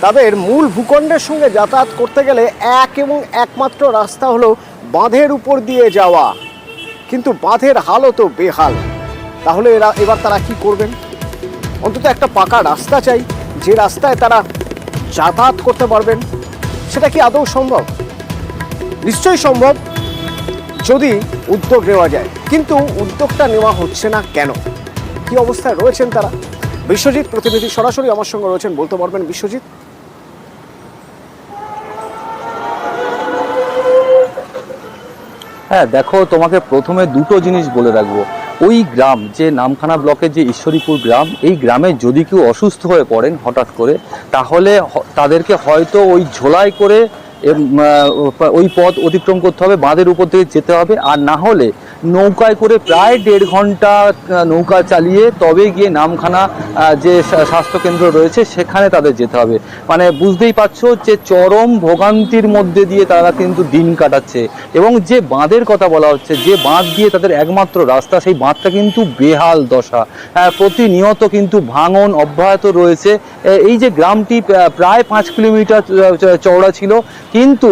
তাদের মূল ভূখণ্ডের সঙ্গে যাতায়াত করতে গেলে এক এবং একমাত্র রাস্তা হলো বাঁধের উপর দিয়ে যাওয়া, কিন্তু বাঁধের হালও তো বেহাল। তাহলে এবার তারা কি করবেন? অন্তত একটা পাকা রাস্তা চাই, যে রাস্তায় তারা যাতায়াত করতে পারবেন। সেটা কি আদৌ সম্ভব? নিশ্চয়ই সম্ভব যদি উদ্যোগ নেওয়া যায়, কিন্তু উদ্যোগটা নেওয়া হচ্ছে না কেন? কি অবস্থায় রয়েছেন তারা? বিশ্বজিৎ প্রতিনিধি সরাসরি আমার সঙ্গে রয়েছেন, বলতে পারবেন বিশ্বজিৎ? হ্যাঁ দেখো, তোমাকে প্রথমে দুটো জিনিস বলে রাখবো। ওই গ্রাম, যে নামখানা ব্লকের যে ঈশ্বরীপুর গ্রাম, এই গ্রামে যদি কেউ অসুস্থ হয়ে পড়েন হঠাৎ করে, তাহলে তাদেরকে হয়তো ওই ঝোলাই করে ওই পথ অতিক্রম করতে হবে, বাঁধের উপর থেকে যেতে হবে, আর না হলে নৌকায় করে প্রায় 1.5 ঘন্টা নৌকা চালিয়ে তবে গিয়ে নামখানা যে স্বাস্থ্যকেন্দ্র রয়েছে সেখানে তাদের যেতে হবে। মানে বুঝতেই পারছো যে চরম ভোগান্তির মধ্যে দিয়ে তারা কিন্তু দিন কাটাচ্ছে। এবং যে বাঁধের কথা বলা হচ্ছে, যে বাঁধ দিয়ে তাদের একমাত্র রাস্তা, সেই বাঁধটা কিন্তু বেহাল দশা। প্রতিনিয়ত কিন্তু ভাঙন অব্যাহত রয়েছে। এই যে গ্রামটি প্রায় 5 কিলোমিটার চওড়া ছিল, কিন্তু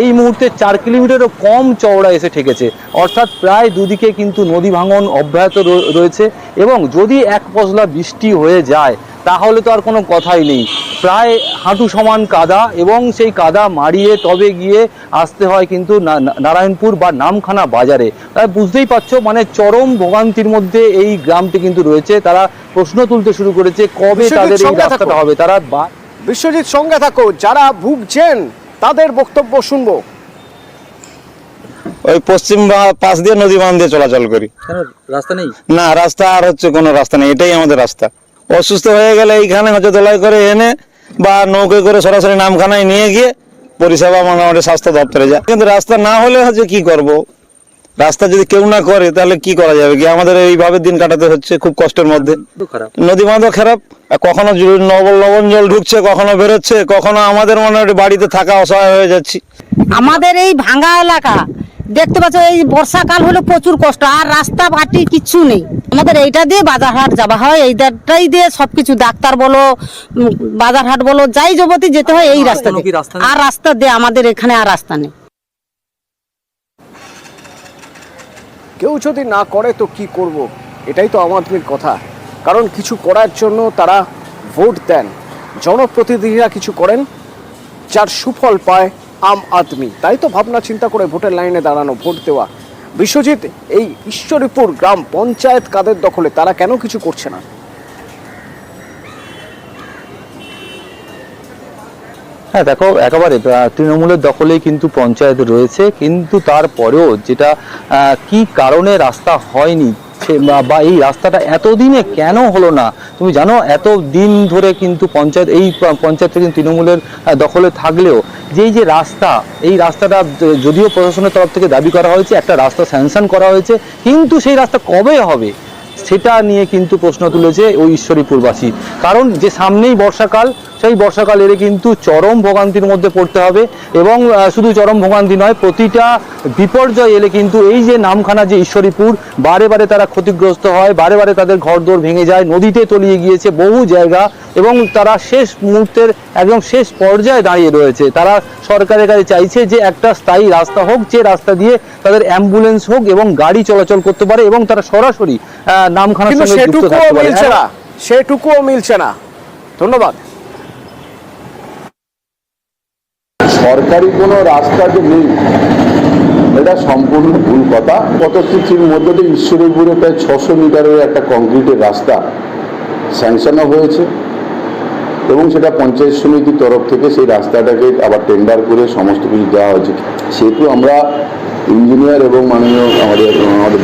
এই মুহূর্তে 4 কিলোমিটারও কম চওড়া এসে ঠেকেছে। অর্থাৎ প্রায় দুদিকে কিন্তু নদী ভাঙন অব্যাহত রয়েছে। এবং যদি এক পশলা বৃষ্টি হয়ে যায় তাহলে তো আর কোনো কথাই নেই, প্রায় হাঁটু সমান কাদা, এবং সেই কাদা মারিয়ে তবে গিয়ে আসতে হয় কিন্তু নারায়ণপুর বা নামখানা বাজারে। বুঝতেই পারছো, মানে চরম ভোগান্তির মধ্যে এই গ্রামটি কিন্তু রয়েছে। তারা প্রশ্ন তুলতে শুরু করেছে কবে তাদের এই রাস্তাটা হবে। তারা বিশ্বজিৎ সঙ্গে থাকো, যারা ভুগছেন তাদের বক্তব্য শুনবো। ওই পশ্চিম পাশ দিয়ে নদী বাঁধ দিয়ে চলাচল করি। রাস্তা নেই? না, রাস্তা আর হচ্ছে কোনো রাস্তা নেই, এটাই আমাদের রাস্তা। অসুস্থ হয়ে গেলে এইখানে হচ্ছে দোলাই করে এনে বা নৌকো করে সরাসরি নামখানায় নিয়ে গিয়ে পরিষেবা মোটামুটি স্বাস্থ্য দপ্তরে যায়। কিন্তু রাস্তা না হলে হচ্ছে কি করব, রাস্তা যদি কেউ না করে তাহলে কি করা যাবে? কি আমাদের এইভাবে দিন কাটাতে হচ্ছে খুব কষ্টের মধ্যে। নদী বাঁধও খারাপ, কখনো লবণ জল ঢুকছে, কখনো বেরোচ্ছে, কখনো আমাদের মোটামুটি বাড়িতে থাকা অসহায় হয়ে যাচ্ছি। আমাদের এই ভাঙ্গা এলাকা দেখতে পাচ্ছ, এই বর্ষাকাল হলে প্রচুর কষ্ট, আর রাস্তা বাটি কিচ্ছু নেই। আমাদের এইটা দিয়ে বাজারহাট যাওয়া হয়, এইটাই দিয়ে সবকিছু, ডাক্তার বলো বাজারহাট বলো, যাই যাবতীয় যেতে হয় এই রাস্তা দিয়ে। আর রাস্তা দিয়ে আমাদের এখানে আর রাস্তা নেই। কেউ যদি না করে তো কি করব, এটাই তো আম আদমির কথা। কারণ কিছু করার জন্য তারা ভোট দেন, জনপ্রতিনিধিরা কিছু করেন যার সুফল পায় আম আদমি। তাই তো ভাবনা চিন্তা করে ভোটের লাইনে দাঁড়ানো, ভোট দেওয়া। বিশ্বজিৎ, এই ঈশ্বরীপুর গ্রাম পঞ্চায়েত কাদের দখলে? তারা কেন কিছু করছে না? হ্যাঁ দেখো, একেবারে তৃণমূলের দখলেই কিন্তু পঞ্চায়েত রয়েছে, কিন্তু তারপরেও যেটা কি কারণে রাস্তা হয়নি বা এই রাস্তাটা এতদিনে কেন হলো না, তুমি জানো? এত দিন ধরে কিন্তু এই পঞ্চায়েতটা কিন্তু তৃণমূলের দখলে থাকলেও যে রাস্তা, এই রাস্তাটা যদিও প্রশাসনের তরফ থেকে দাবি করা হয়েছে, একটা রাস্তা স্যাংশন করা হয়েছে, কিন্তু সেই রাস্তা কবে হবে সেটা নিয়ে কিন্তু প্রশ্ন তুলেছে ওই ঈশ্বরীপুরবাসী। কারণ যে সামনেই বর্ষাকাল, সেই বর্ষাকাল এলে কিন্তু চরম ভোগান্তির মধ্যে পড়তে হবে। এবং শুধু চরম ভোগান্তি নয়, প্রতিটা বিপর্যয় এলে কিন্তু এই যে নামখানা যে ঈশ্বরীপুর, বারে বারে তারা ক্ষতিগ্রস্ত হয়, বারে বারে তাদের ঘরদোর ভেঙে যায়, নদীতে তলিয়ে গিয়েছে বহু জায়গা, এবং তারা শেষ মুহূর্তের একদম শেষ পর্যায়ে দাঁড়িয়ে রয়েছে। তারা সরকারের কাছে চাইছে যে একটা স্থায়ী রাস্তা হোক, যে রাস্তা দিয়ে তাদের অ্যাম্বুলেন্স হোক এবং গাড়ি চলাচল করতে পারে, এবং তারা সরাসরি নামখানার সঙ্গে যুক্ত থাকতে পারে। সেটুকুও মিলছে না। ধন্যবাদ। সরকারি কোনো রাস্তা যে নেই, এটা সম্পূর্ণ ভুল কথা। কত কিছুর মধ্যে দিয়ে ঈশ্বরীপুরে প্রায় 600 মিটারের একটা কংক্রিটের রাস্তা স্যাংশনও হয়েছে, এবং সেটা পঞ্চায়েত সমিতির তরফ থেকে সেই রাস্তাটাকে আবার টেন্ডার করে সমস্ত কিছু দেওয়া হয়েছে। সেহেতু আমরা ইঞ্জিনিয়ার এবং মাননীয় আমাদের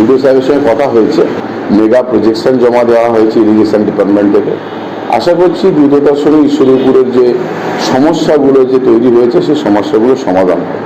বিডিও সাহেবের সঙ্গে কথা হয়েছে, মেগা প্রজেকশন জমা দেওয়া হয়েছে ইরিগেশন ডিপার্টমেন্ট থেকে। আশা করছি দ্রুততার সঙ্গে ঈশ্বরীপুরের যে সমস্যাগুলো যে তৈরি হয়েছে সেই সমস্যাগুলো সমাধান হবে।